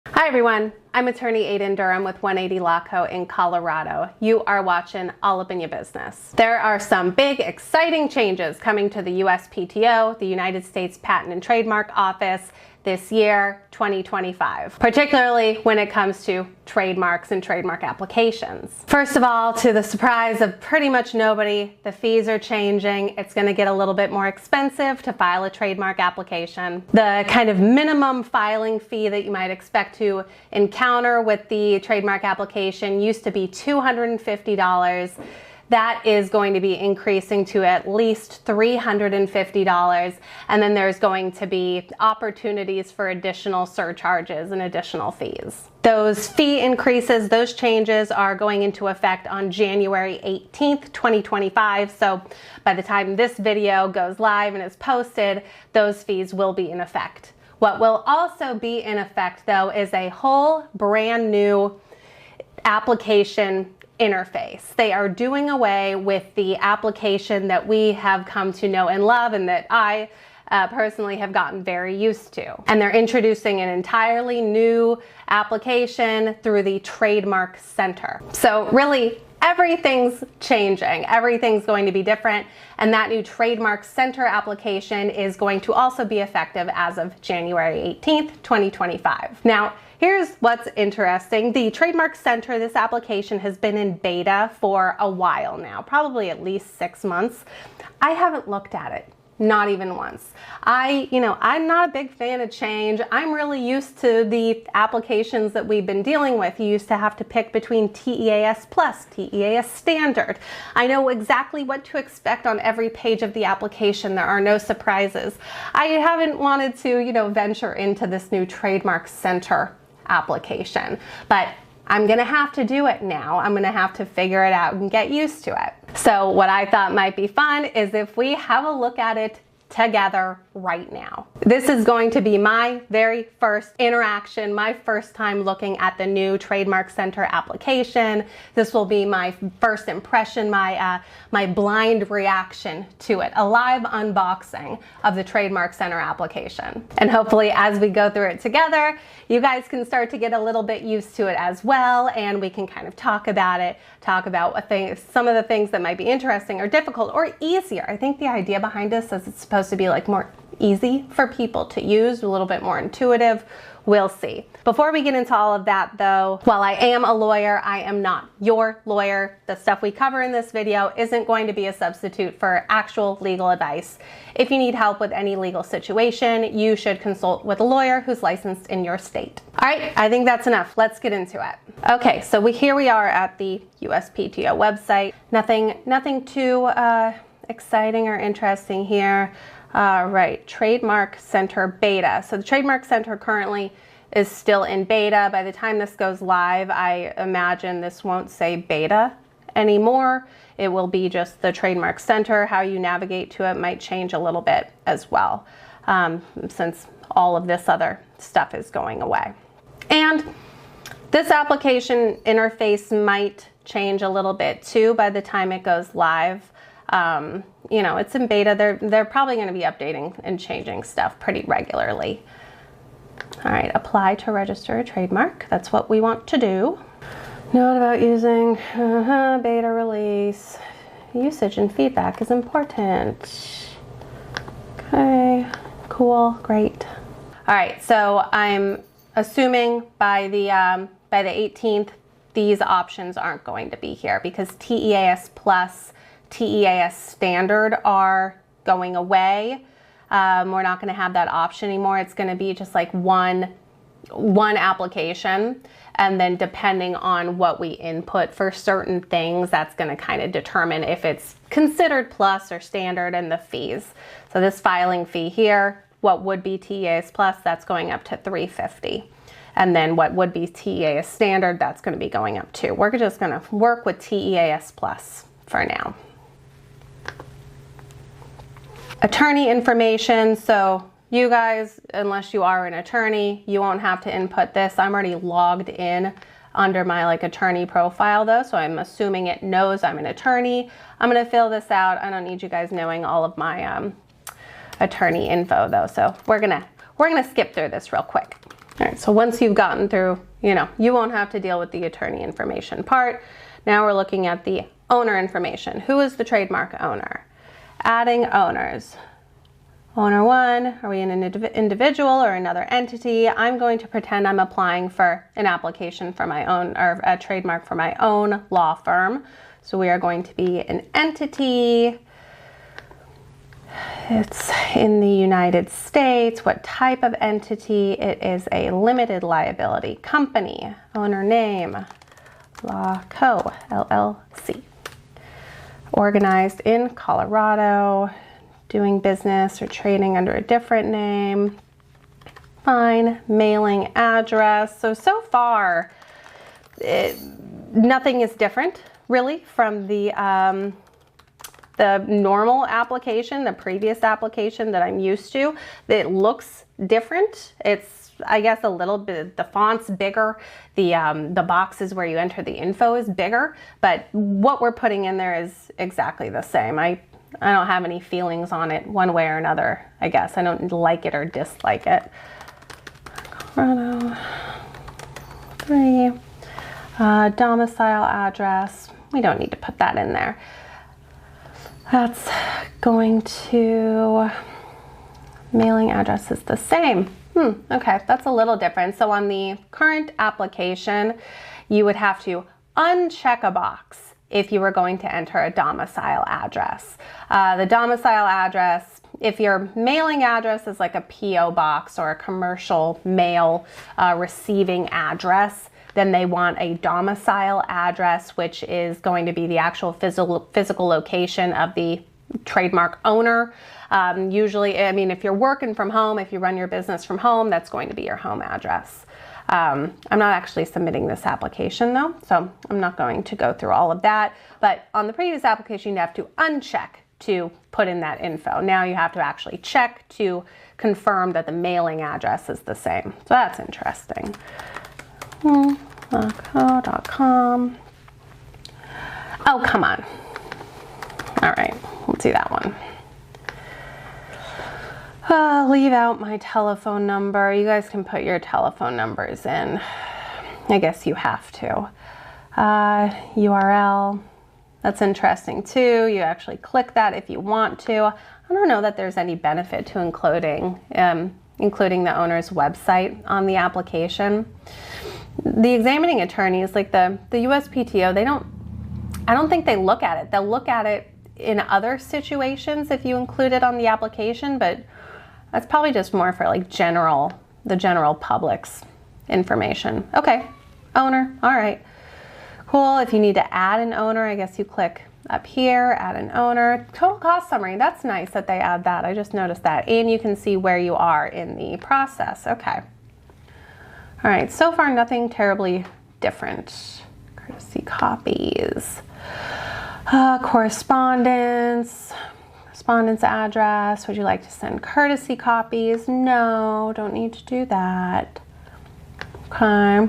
Hi everyone, I'm attorney Aiden Durham with 180 Law Co. in Colorado. You are watching All Up in Your Business. There are some big, exciting changes coming to the USPTO, the United States Patent and Trademark Office, this year, 2025, particularly when it comes to trademarks and trademark applications. First of all, to the surprise of pretty much nobody, the fees are changing. It's going to get a little bit more expensive to file a trademark application. The kind of minimum filing fee that you might expect to encounter with the trademark application used to be $250. That is going to be increasing to at least $350, and then there's going to be opportunities for additional surcharges and additional fees. Those fee increases, those changes are going into effect on January 18th, 2025. So by the time this video goes live and is posted, those fees will be in effect. What will also be in effect, though, is a whole brand new application interface. They are doing away with the application that we have come to know and love and that I personally have gotten very used to. And they're introducing an entirely new application through the Trademark Center. So really, everything's changing. Everything's going to be different. And that new Trademark Center application is going to also be effective as of January 18th, 2025. Now, here's what's interesting. The Trademark Center, this application has been in beta for a while now, probably at least 6 months. I haven't looked at it, not even once. I'm not a big fan of change. I'm really used to the applications that we've been dealing with. You used to have to pick between TEAS Plus, TEAS Standard. I know exactly what to expect on every page of the application. There are no surprises. I haven't wanted to, venture into this new Trademark Center application, but I'm gonna have to do it now. I'm gonna have to figure it out and get used to it. So what I thought might be fun is if we have a look at it together right now. This is going to be my very first interaction, my first time looking at the new Trademark Center application. This will be my first impression, my blind reaction to it, a live unboxing of the Trademark Center application. And hopefully as we go through it together, you guys can start to get a little bit used to it as well, and we can kind of talk about it, talk about some of the things that might be interesting or difficult or easier. I think the idea behind this is it's supposed to be like more easy for people to use, a little bit more intuitive. We'll see. Before we get into all of that though, while I am a lawyer, I am not your lawyer. The stuff we cover in this video isn't going to be a substitute for actual legal advice. If you need help with any legal situation, you should consult with a lawyer who's licensed in your state. All right, I think that's enough. Let's get into it. Okay, so here we are at the USPTO website. Nothing too exciting or interesting here. Right, Trademark Center beta. So the Trademark Center currently is still in beta. By the time this goes live, I imagine this won't say beta anymore. It will be just the Trademark Center. How you navigate to it might change a little bit as well, since all of this other stuff is going away. And this application interface might change a little bit too by the time it goes live. It's in beta. They're probably going to be updating and changing stuff pretty regularly. All right, apply to register a trademark. That's what we want to do. Note about using beta release. Usage and feedback is important. Okay, cool, great. All right, so I'm assuming by the 18th, these options aren't going to be here because TEAS Plus, TEAS Standard are going away. We're not going to have that option anymore. It's going to be just like one application, and then depending on what we input for certain things, that's going to kind of determine if it's considered plus or standard and the fees. So this filing fee here, what would be TEAS Plus, that's going up to $350. And then what would be TEAS Standard, that's going to be going up too. We're just going to work with TEAS Plus for now. Attorney information. So you guys, unless you are an attorney, you won't have to input this. I'm already logged in under my attorney profile though, so I'm assuming it knows I'm an attorney. I'm going to fill this out. I don't need you guys knowing all of my attorney info though, so we're gonna skip through this real quick. All right, so once you've gotten through, you won't have to deal with the attorney information part. Now we're looking at the owner information. Who is the trademark owner? Adding owners. Owner one, are we in an individual or another entity? I'm going to pretend I'm applying for an application for my own, or a trademark for my own law firm. So we are going to be an entity. It's in the United States. What type of entity? It is a limited liability company. Owner name, Law Co. LLC. Organized in Colorado. Doing business or trading under a different name. Fine. Mailing address. So far, nothing is different really from the normal application, the previous application that I'm used to. It looks different. It's, I guess, a little bit, the font's bigger. The boxes where you enter the info is bigger, but what we're putting in there is exactly the same. I don't have any feelings on it one way or another, I guess. I don't like it or dislike it. Colorado 3. Domicile address. We don't need to put that in there. That's going to, mailing address is the same. Okay, that's a little different. So on the current application, you would have to uncheck a box if you were going to enter a domicile address. The domicile address, if your mailing address is like a P.O. box or a commercial mail receiving address, then they want a domicile address, which is going to be the actual physical location of the trademark owner. Usually, I mean, if you're working from home, if you run your business from home, that's going to be your home address. I'm not actually submitting this application though, so I'm not going to go through all of that. But on the previous application, you have to uncheck to put in that info. Now you have to actually check to confirm that the mailing address is the same. So that's interesting. .co.com. Oh, come on. All right, let's see that one. Leave out my telephone number. You guys can put your telephone numbers in. I guess you have to. URL. That's interesting too. You actually click that if you want to. I don't know that there's any benefit to including the owner's website on the application. The examining attorneys, like the USPTO, I don't think they look at it. They'll look at it in other situations if you include it on the application, but that's probably just more for like the general public's information. Okay, owner, all right. Cool, if you need to add an owner, I guess you click up here, add an owner. Total cost summary, that's nice that they add that. I just noticed that. And you can see where you are in the process. Okay. All right, so far nothing terribly different. Courtesy copies. Correspondence address. Would you like to send courtesy copies? No, don't need to do that. Okay.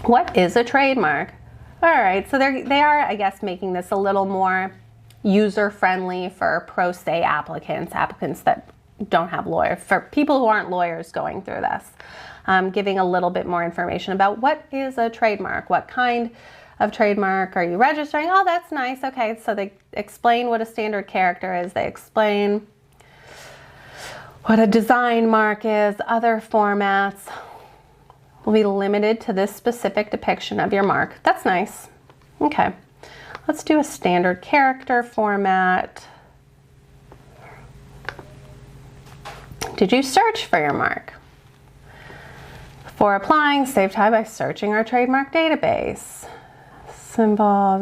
What is a trademark? All right, so they are, I guess, making this a little more user-friendly for pro se applicants that don't have lawyers, for people who aren't lawyers going through this. Giving a little bit more information about what is a trademark, what kind of trademark are you registering? Oh, that's nice. Okay, so they explain what a standard character is. They explain what a design mark is, other formats will be limited to this specific depiction of your mark. That's nice. Okay, let's do a standard character format. Did you search for your mark? Before applying, save time by searching our trademark database. Symbol,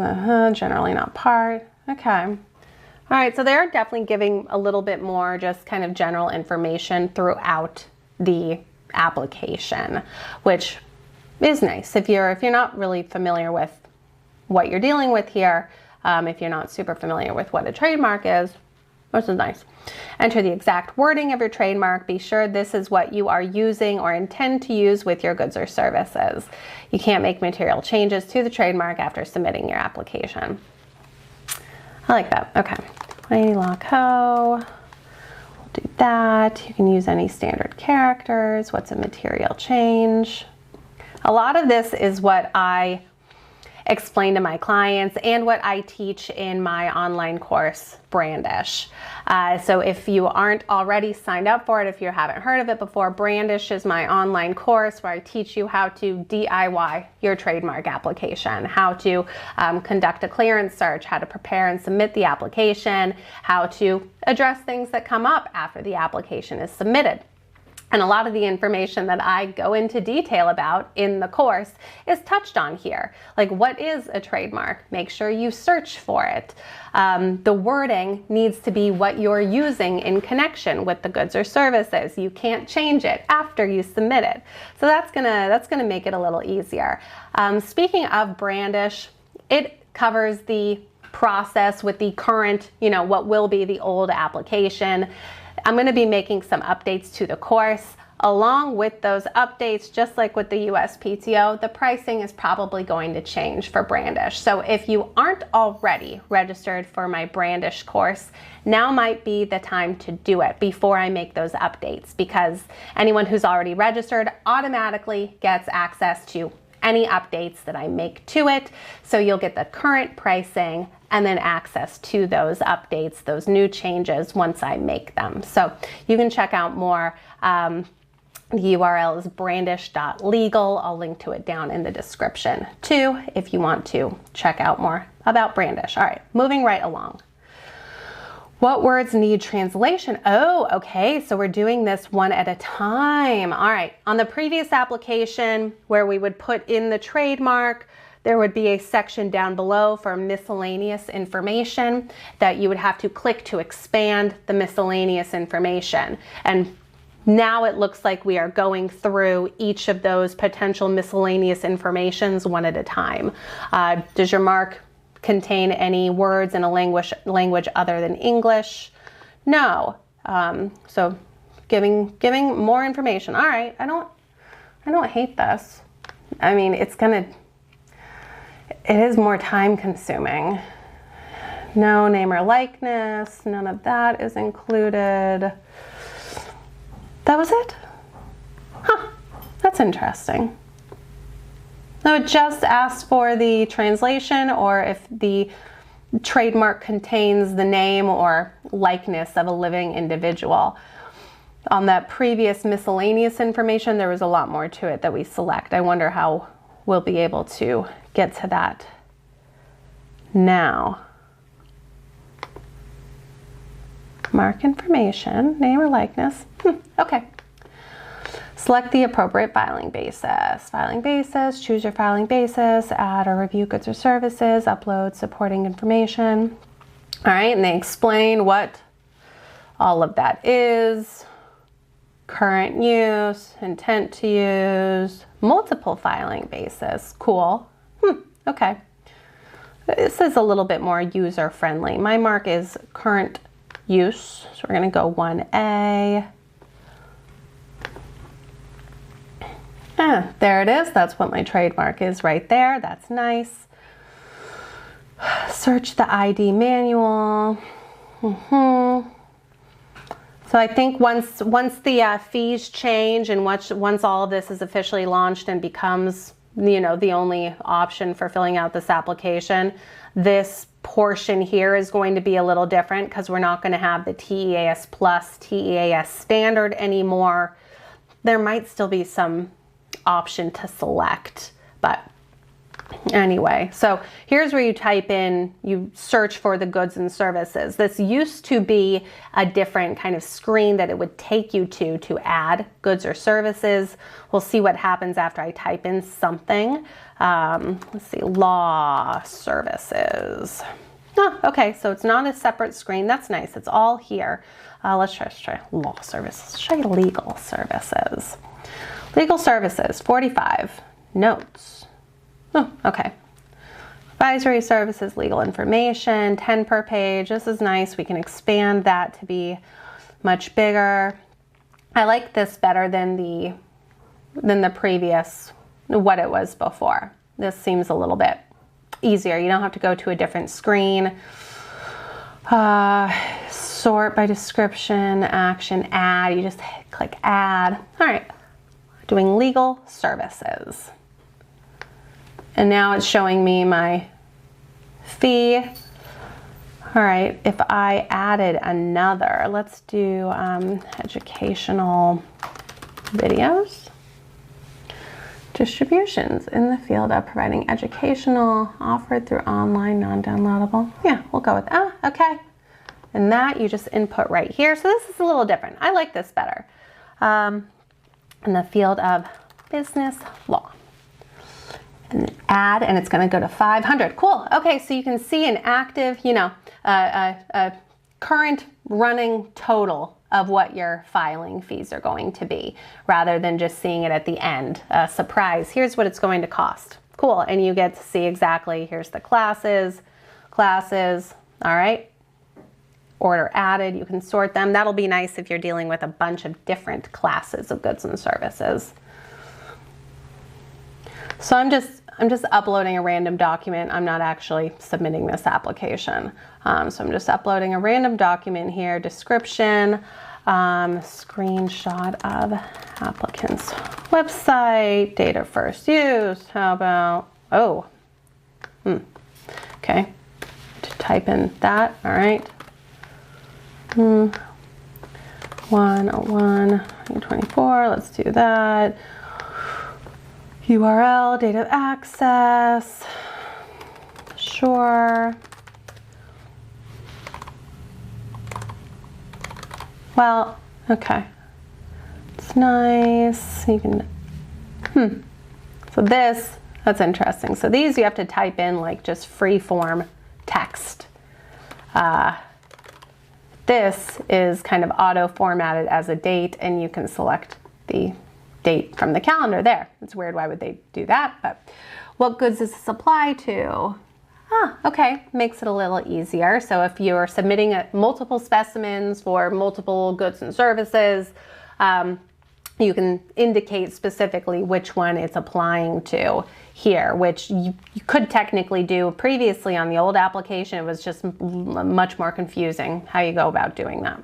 generally not part. Okay. All right, so they're definitely giving a little bit more just kind of general information throughout the application, which is nice. If you're not really familiar with what you're dealing with here, if you're not super familiar with what a trademark is, which is nice. Enter the exact wording of your trademark. Be sure this is what you are using or intend to use with your goods or services. You can't make material changes to the trademark after submitting your application. I like that. Okay. 180 Law Co. do that. You can use any standard characters. What's a material change? A lot of this is what I explain to my clients and what I teach in my online course, Brandish. So if you aren't already signed up for it, if you haven't heard of it before, Brandish is my online course where I teach you how to DIY your trademark application, how to conduct a clearance search, how to prepare and submit the application, how to address things that come up after the application is submitted. And a lot of the information that I go into detail about in the course is touched on here. Like, what is a trademark? Make sure you search for it. The wording needs to be what you're using in connection with the goods or services. You can't change it after you submit it. So that's gonna make it a little easier. Speaking of Brandish, it covers the process with the current, what will be the old application. I'm going to be making some updates to the course. Along with those updates, just like with the USPTO, the pricing is probably going to change for Brandish. So if you aren't already registered for my Brandish course, now might be the time to do it before I make those updates, because anyone who's already registered automatically gets access to any updates that I make to it. So you'll get the current pricing and then access to those updates, those new changes once I make them. So you can check out more. The URL is brandish.legal. I'll link to it down in the description too if you want to check out more about Brandish. All right, moving right along. What words need translation? Oh, okay, so we're doing this one at a time. All right, on the previous application where we would put in the trademark, there would be a section down below for miscellaneous information that you would have to click to expand the miscellaneous information. And now it looks like we are going through each of those potential miscellaneous informations one at a time. Does your mark contain any words in a language other than English? No. So giving more information. All right, I don't hate this. I mean, it is more time consuming. No name or likeness, none of that is included. That was it? Huh, that's interesting. No, it just asked for the translation, or if the trademark contains the name or likeness of a living individual. On that previous miscellaneous information, there was a lot more to it that we select. I wonder how we'll be able to get to that now. Mark information, name or likeness. Okay. Select the appropriate filing basis. Filing basis, choose your filing basis, add or review goods or services, upload supporting information. All right, and they explain what all of that is. Current use, intent to use, multiple filing basis. Cool. Okay. This is a little bit more user friendly. My mark is current use, so we're going to go 1A. There it is. That's what my trademark is right there. That's nice. Search the ID manual. So I think once the fees change and once all of this is officially launched and becomes, the only option for filling out this application, this portion here is going to be a little different because we're not going to have the TEAS Plus, TEAS Standard anymore. There might still be some option to select, but anyway, so here's where you type in, you search for the goods and services. This used to be a different kind of screen that it would take you to add goods or services. We'll see what happens after I type in something. Let's see, law services. Oh, okay, so it's not a separate screen. That's nice. It's all here. Let's try law services. Let's try legal services. Legal services, 45. Notes. Oh, okay. Advisory services, legal information, 10 per page. This is nice. We can expand that to be much bigger. I like this better than the previous, what it was before. This seems a little bit easier. You don't have to go to a different screen. Sort by description, action, add. You just click add. All right, doing legal services. And now it's showing me my fee. All right, if I added another, let's do educational videos. Distributions in the field of providing educational offered through online non-downloadable. Yeah, we'll go with okay. And that you just input right here. So this is a little different. I like this better. In the field of business law. And add, and it's going to go to 500. Cool. Okay, so you can see an active, a current running total of what your filing fees are going to be, rather than just seeing it at the end. Surprise, here's what it's going to cost. Cool, and you get to see exactly, here's the classes, all right? Order added, you can sort them. That'll be nice if you're dealing with a bunch of different classes of goods and services. So I'm just uploading a random document. I'm not actually submitting this application. So I'm just uploading a random document here, description, screenshot of applicant's website, date of first use. How about, okay, to type in that, all right. 101, 24, let's do that. URL, date of access, sure. Well, okay, it's nice, you can, so this, that's interesting. So these you have to type in like just free form text. This is kind of auto formatted as a date, and you can select the date from the calendar there. It's weird, why would they do that? But what goods does this apply to? Okay, makes it a little easier. So if you're submitting multiple specimens for multiple goods and services, you can indicate specifically which one it's applying to here, which you could technically do previously on the old application. It was just much more confusing how you go about doing that.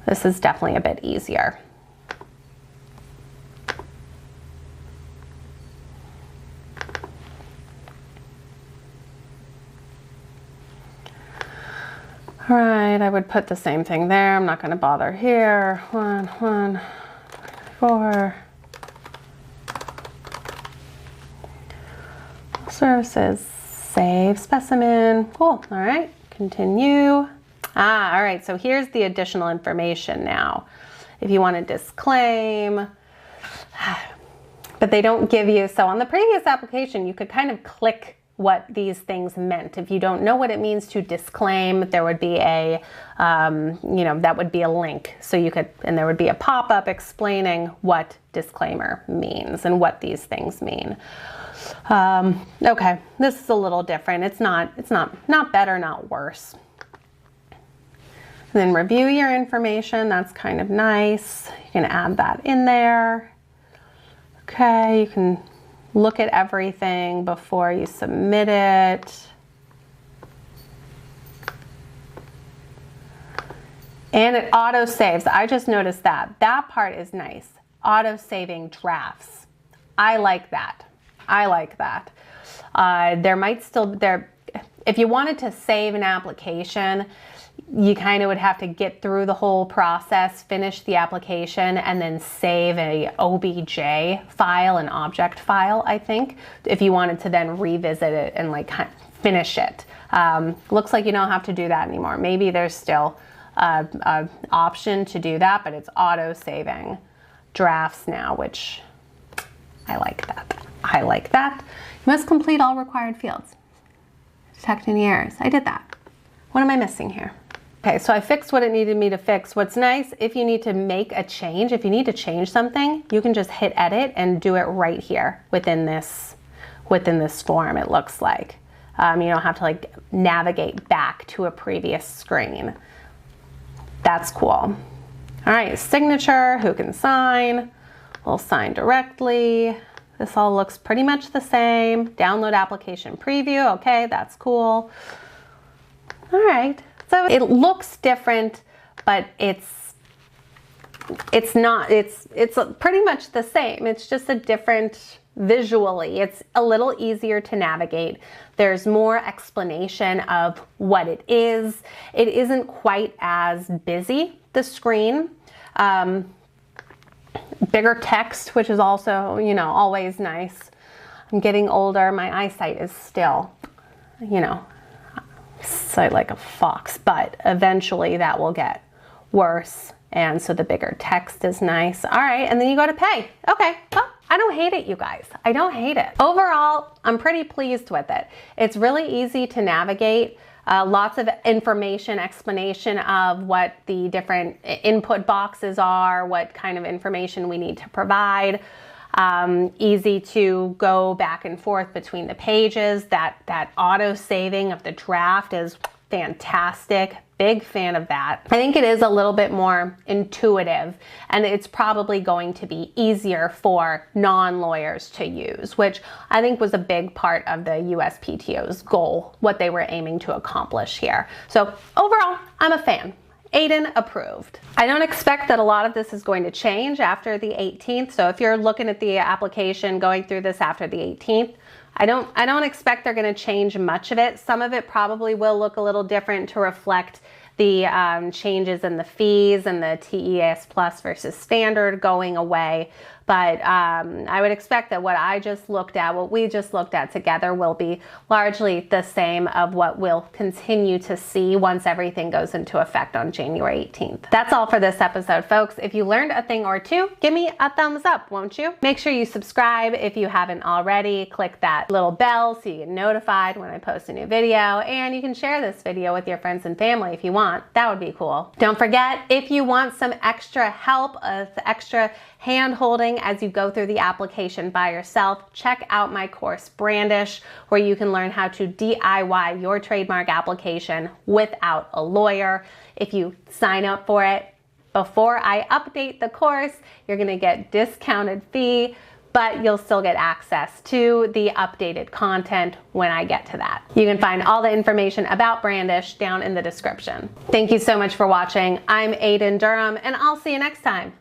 This is definitely a bit easier. All right, I would put the same thing there. I'm not going to bother here. 4. Services, save specimen. Cool. All right, continue. All right, so here's the additional information now. If you want to disclaim, but they don't give you, so on the previous application, you could kind of click what these things meant. If you don't know what it means to disclaim, there would be a, that would be a link. So you could, and there would be a pop-up explaining what disclaimer means and what these things mean. Okay, this is a little different. It's not better, not worse. And then review your information. That's kind of nice. You can add that in there. Okay, you can look at everything before you submit it. And it auto saves. I just noticed that. That part is nice. Auto saving drafts. I like that. There might still, if you wanted to save an application, you kind of would have to get through the whole process, finish the application, and then save a OBJ file, an object file, I think, if you wanted to then revisit it and like finish it. Looks like you don't have to do that anymore. Maybe there's still an option to do that, but it's auto saving drafts now, which I like that. I like that. You must complete all required fields. Detect any errors. I did that. What am I missing here? Okay, so I fixed what it needed me to fix. What's nice, if you need to make a change, if you need to change something, you can just hit edit and do it right here within this form, it looks like. You don't have to like navigate back to a previous screen. That's cool. All right, signature, who can sign? We'll sign directly. This all looks pretty much the same. Download application preview, okay, that's cool. All right. So it looks different, but it's not, it's pretty much the same. It's just a different visually. It's a little easier to navigate. There's more explanation of what it is. It isn't quite as busy, the screen. Bigger text, which is also, you know, always nice. I'm getting older. My eyesight is still, you know, sight like a fox, but eventually that will get worse. And so the bigger text is nice. All right, and then you go to pay. Okay, well, I don't hate it, you guys. I don't hate it. Overall, I'm pretty pleased with it. It's really easy to navigate. Lots of information, explanation of what the different input boxes are, what kind of information we need to provide. Easy to go back and forth between the pages. That auto saving of the draft is fantastic. Big fan of that. I think it is a little bit more intuitive, and it's probably going to be easier for non-lawyers to use, which I think was a big part of the USPTO's goal, what they were aiming to accomplish here. So overall, I'm a fan. Aiden approved. I don't expect that a lot of this is going to change after the 18th. So if you're looking at the application going through this after the 18th, I don't expect they're going to change much of it. Some of it probably will look a little different to reflect the changes in the fees and the TES Plus versus standard going away. But I would expect that what we just looked at together will be largely the same of what we'll continue to see once everything goes into effect on January 18th. That's all for this episode, folks. If you learned a thing or two, give me a thumbs up, won't you? Make sure you subscribe if you haven't already. Click that little bell so you get notified when I post a new video, and you can share this video with your friends and family if you want. That would be cool. Don't forget, if you want some extra help, extra hand-holding as you go through the application by yourself, check out my course Brandish, where you can learn how to DIY your trademark application without a lawyer. If you sign up for it before I update the course, you're going to get discounted fee, but you'll still get access to the updated content when I get to that. You can find all the information about Brandish down in the description. Thank you so much for watching. I'm Aiden Durham, and I'll see you next time.